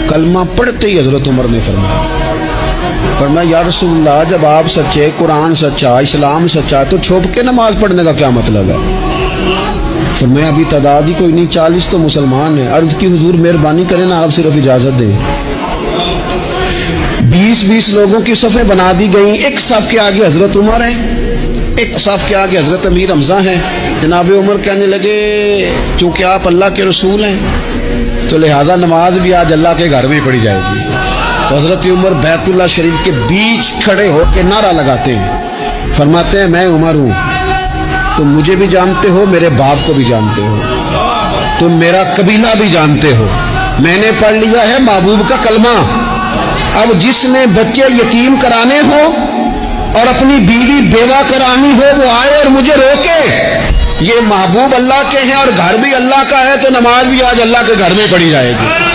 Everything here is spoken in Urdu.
کلمہ پڑھتے ہی حضرت عمر نے فرمایا یا رسول اللہ جب آپ سچے، قرآن سچا، اسلام سچا، تو چھپ کے نماز پڑھنے کا کیا مطلب ہے؟ فرمایا ابھی تعداد ہی کوئی نہیں، 40 تو مسلمان ہیں۔ عرض کی حضور مہربانی کریں نا، آپ صرف اجازت دیں۔ 20 لوگوں کی صفیں بنا دی گئیں، ایک صف کے آگے حضرت عمر ہیں، ایک صف کے آگے حضرت امیر حمزہ ہیں۔ جناب عمر کہنے لگے چونکہ آپ اللہ کے رسول ہیں تو لہٰذا نماز بھی آج اللہ کے گھر میں پڑھی جائے گی۔ تو حضرت عمر بیت اللہ شریف کے بیچ کھڑے ہو کے نعرہ لگاتے ہیں، فرماتے ہیں میں عمر ہوں، تم مجھے بھی جانتے ہو، میرے باپ کو بھی جانتے ہو، تم میرا قبیلہ بھی جانتے ہو، میں نے پڑھ لیا ہے محبوب کا کلمہ۔ اب جس نے بچے یتیم کرانے ہو اور اپنی بیوی بیوہ کرانی ہو وہ آئے اور مجھے روکے۔ یہ محبوب اللہ کے ہیں اور گھر بھی اللہ کا ہے، تو نماز بھی آج اللہ کے گھر میں پڑھی جائے گی۔